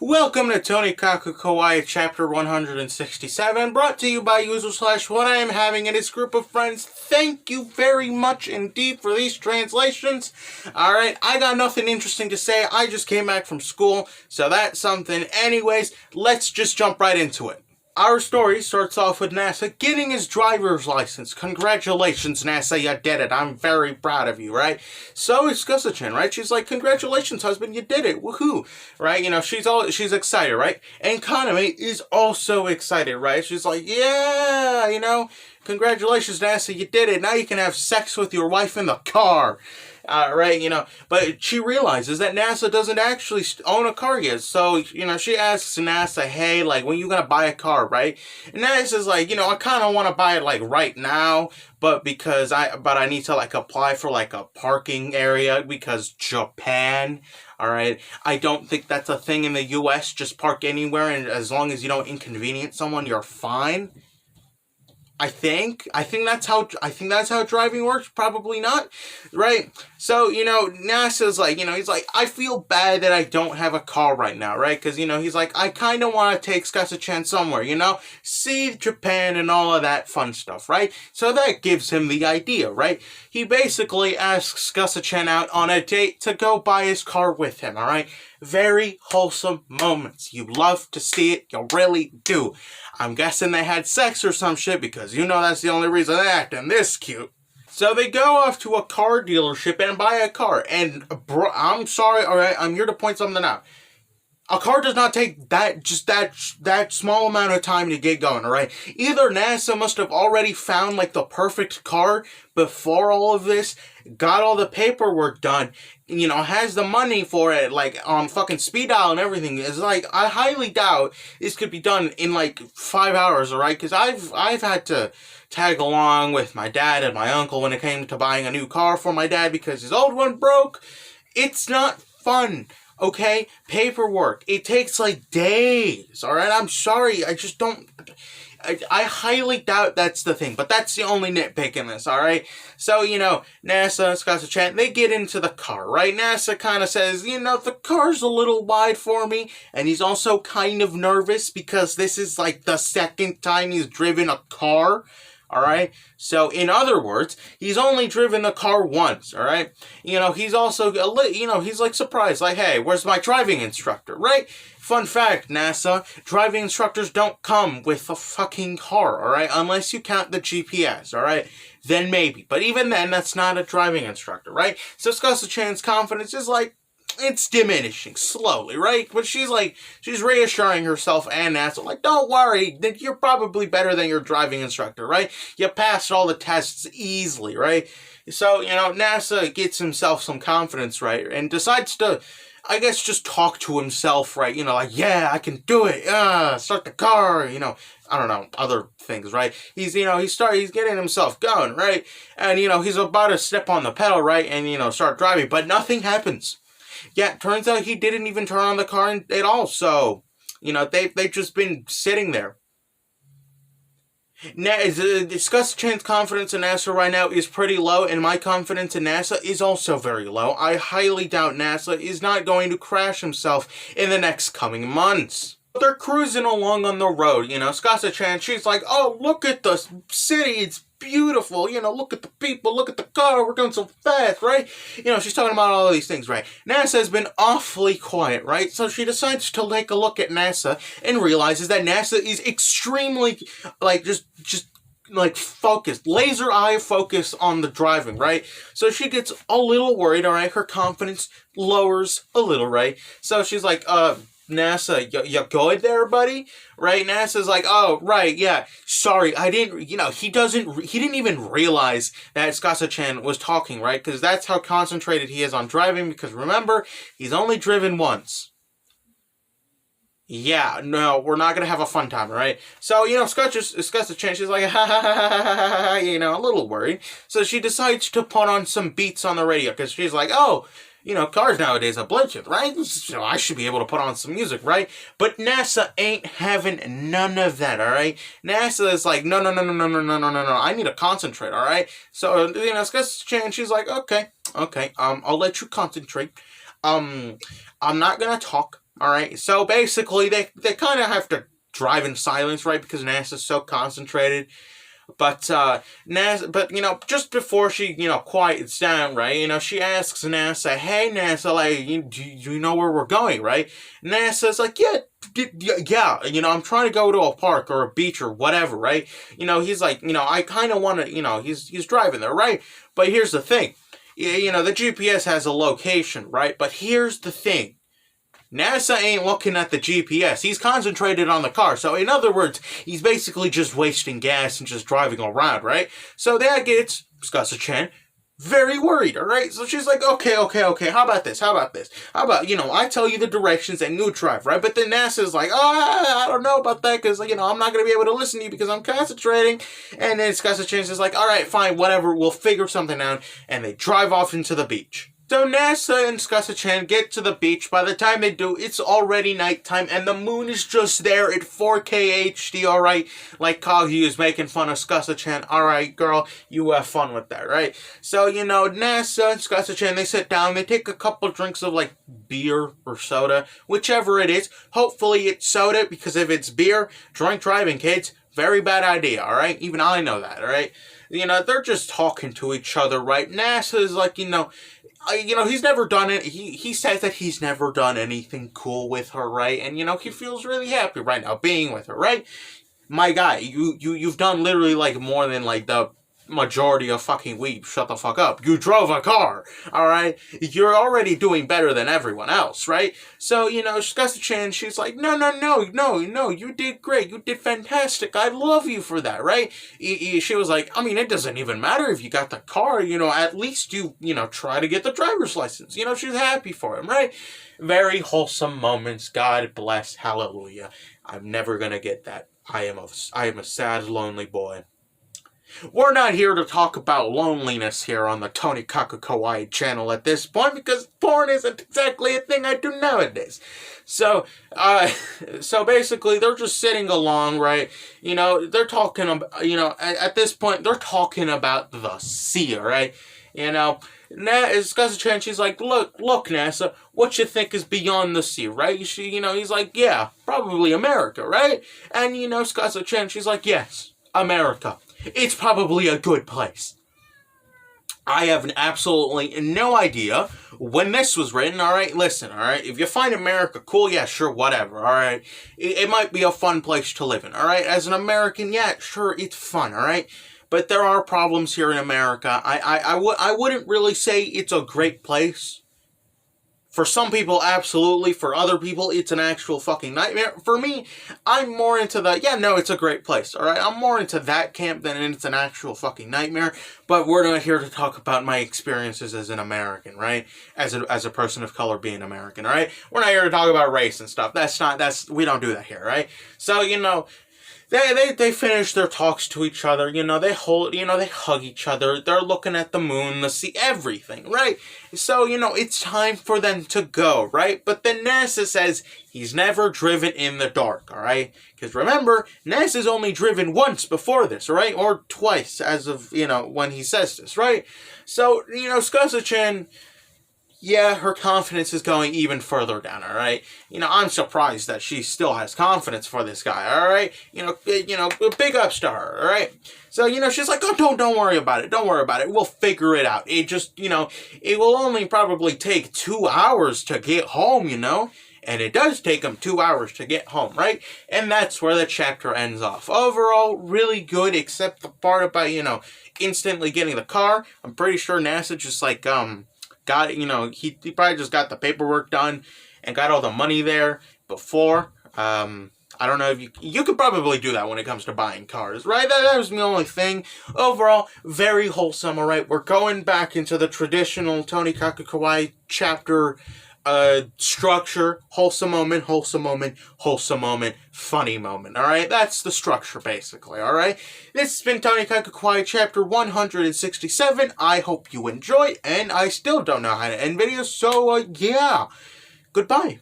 Welcome to Tonikaku Kawaii Chapter 167, brought to you by user/what I am having and his group of friends. Thank you very much indeed for these translations. Alright, I got nothing interesting to say. I just came back from school, so that's something. Anyways, let's just jump right into it. Our story starts off with NASA getting his driver's license. Congratulations, NASA, you did it. I'm very proud of you, right? So is Gusa-chan, right? She's like, congratulations, husband, you did it. Woohoo, right? You know, she's excited, right? And Kaname is also excited, right? She's like, yeah, you know, congratulations, NASA, you did it. Now you can have sex with your wife in the car. Right, you know, but she realizes that NASA doesn't actually own a car yet. So, you know, she asks NASA, hey, like, when you gonna buy a car, right? And NASA's like, you know, I kind of want to buy it, like, right now, but I need to, like, apply for, like, a parking area because Japan, all right? I don't think that's a thing in the U.S. Just park anywhere, and as long as you don't inconvenience someone, you're fine. I think that's how driving works. Probably not, right? So, you know, NASA's like, you know, he's like, I feel bad that I don't have a car right now, right? Because, you know, he's like, I kind of want to take Gusa-chan somewhere, you know, see Japan and all of that fun stuff, right? So that gives him the idea, right? He basically asks Gusa-chan out on a date to go buy his car with him, all right? Very wholesome moments. You love to see it. You really do. I'm guessing they had sex or some shit because you know that's the only reason they're acting this cute. So they go off to a car dealership and buy a car. And bro, I'm sorry, alright, I'm here to point something out. A car does not take that small amount of time to get going, alright? Either NASA must have already found, like, the perfect car before all of this, got all the paperwork done, you know, has the money for it, like, on fucking speed dial and everything. It's like, I highly doubt this could be done in, like, 5 hours, alright? Because I've had to tag along with my dad and my uncle when it came to buying a new car for my dad because his old one broke. It's not fun. Okay? Paperwork. It takes like days. Alright? I'm sorry. I just don't. I highly doubt that's the thing. But that's the only nitpick in this. Alright? So, you know, NASA, Gusa-chan, they get into the car. Right? NASA kind of says, you know, the car's a little wide for me. And he's also kind of nervous because this is like the second time he's driven a car. Alright? So, in other words, he's only driven the car once, alright? You know, he's also, he's like surprised, like, hey, where's my driving instructor, right? Fun fact, NASA, driving instructors don't come with a fucking car, alright? Unless you count the GPS, alright? Then maybe. But even then, that's not a driving instructor, right? So, Gusa-chan's confidence is like, it's diminishing slowly, right? But she's reassuring herself and NASA, like, don't worry, you're probably better than your driving instructor, right? You passed all the tests easily, right? So, you know, NASA gets himself some confidence, right? And decides to, I guess, just talk to himself, right? You know, like, yeah, I can do it. Start the car, you know. I don't know, other things, right? He's getting himself going, right? And, you know, he's about to step on the pedal, right? And, you know, start driving, but nothing happens. Yeah, turns out he didn't even turn on the car at all, so, you know, they've just been sitting there. Gusa-chan's confidence in NASA right now is pretty low, and my confidence in NASA is also very low. I highly doubt NASA is not going to crash himself in the next coming months. They're cruising along on the road, you know, Gusa-chan, she's like, oh, look at the city, it's beautiful, you know, look at the people, look at the car, we're going so fast, right? You know, she's talking about all of these things, right? NASA has been awfully quiet, right? So she decides to take a look at NASA and realizes that NASA is extremely, like, just like focused, laser eye focus on the driving, right? So she gets a little worried, all right? Her confidence lowers a little, right? So she's like, NASA, you good there, buddy? Right? NASA's like, oh, right, yeah, sorry, I didn't, you know, he didn't even realize that Gusa-chan was talking, right? Because that's how concentrated he is on driving, because remember, he's only driven once. Yeah, no, we're not gonna have a fun time, right? So, you know, Gusa-chan, she's like, ha ha ha ha ha ha, you know, a little worried. So she decides to put on some beats on the radio, because she's like, oh, you know, cars nowadays have Bluetooth, right? So I should be able to put on some music, right? But NASA ain't having none of that, all right? NASA is like, no, I need to concentrate, all right? So, you know, Gusa-chan, she's like, okay, I'll let you concentrate. I'm not gonna talk. Alright, so basically they kind of have to drive in silence, right? Because NASA's so concentrated. But NASA, but just before she quiets down, right? She asks NASA, "Hey NASA, like, do you know where we're going, right?" NASA's like, "Yeah, yeah. I'm trying to go to a park or a beach or whatever, right?" He's like, I kind of want to, he's driving there, right? But here's the thing, the GPS has a location, right? But here's the thing. NASA ain't looking at the GPS. He's concentrated on the car. So, in other words, he's basically just wasting gas and just driving around, right? So that gets Scuzza-chan very worried, alright? So she's like, okay, how about this? How about, I tell you the directions and you drive, right? But then NASA's like, I don't know about that because, I'm not going to be able to listen to you because I'm concentrating. And then Scuzza-chan is like, alright, fine, whatever, we'll figure something out. And they drive off into the beach. So NASA and Scuzza-chan get to the beach. By the time they do, it's already nighttime, and the moon is just there at 4K HD, alright? Like Kaguya is making fun of Scuzza-chan. Alright, girl, you have fun with that, right? So, NASA and Scuzza-chan, they sit down, they take a couple drinks of, like, beer or soda, whichever it is. Hopefully it's soda, because if it's beer, drink driving, kids, very bad idea, alright? Even I know that, alright? They're just talking to each other, right? NASA's like, he's never done it. He says that he's never done anything cool with her, right? And, he feels really happy right now being with her, right? My guy, you've done literally, like, more than, like, the majority of fucking weeps. Shut the fuck up. You drove a car, alright? You're already doing better than everyone else, right? So, Scuzza-chan, she's like, no, you did great. You did fantastic. I love you for that, right? She was like, I mean, it doesn't even matter if you got the car, at least you try to get the driver's license. She's happy for him, right? Very wholesome moments. God bless. Hallelujah. I'm never gonna get that. I am a sad, lonely boy. We're not here to talk about loneliness here on the Tonikaku Kawaii channel at this point because porn isn't exactly a thing I do nowadays. So basically they're just sitting along, right? They're talking about, at this point they're talking about the sea, right? Scuzza-chan, she's like, look, NASA, what you think is beyond the sea, right? He's like, yeah, probably America, right? And, Scuzza-chan, she's like, yes, America. It's probably a good place. I have absolutely no idea when this was written, alright? Listen, alright? If you find America cool, yeah, sure, whatever, alright? It might be a fun place to live in, alright? As an American, yeah, sure, it's fun, alright? But there are problems here in America. I wouldn't really say it's a great place. For some people, absolutely. For other people, it's an actual fucking nightmare. For me, I'm more into the, yeah, no, it's a great place, alright? I'm more into that camp than it's an actual fucking nightmare. But we're not here to talk about my experiences as an American, right? As a person of color being American, alright? We're not here to talk about race and stuff. We don't do that here, right? So, They finish their talks to each other, they hug each other, they're looking at the moon, the sea, everything, right? So, it's time for them to go, right? But then NASA says he's never driven in the dark, alright? Because remember, NASA's only driven once before this, right? Or twice, as of, when he says this, right? So, Scuzza-chan, yeah, her confidence is going even further down, alright? I'm surprised that she still has confidence for this guy, alright? Big ups to her, alright? So, she's like, oh, don't worry about it, we'll figure it out. It just, it will only probably take 2 hours to get home, And it does take them 2 hours to get home, right? And that's where the chapter ends off. Overall, really good, except the part about, instantly getting the car. I'm pretty sure NASA just, like, got it, he probably just got the paperwork done and got all the money there before. I don't know if you could probably do that when it comes to buying cars, right? That was the only thing. Overall, very wholesome, alright? We're going back into the traditional Tonikaku Kawaii chapter structure. Wholesome moment, funny moment, alright? That's the structure, basically, alright? This has been Tonikaku Kawaii chapter 167. I hope you enjoy, and I still don't know how to end videos, so, yeah. Goodbye.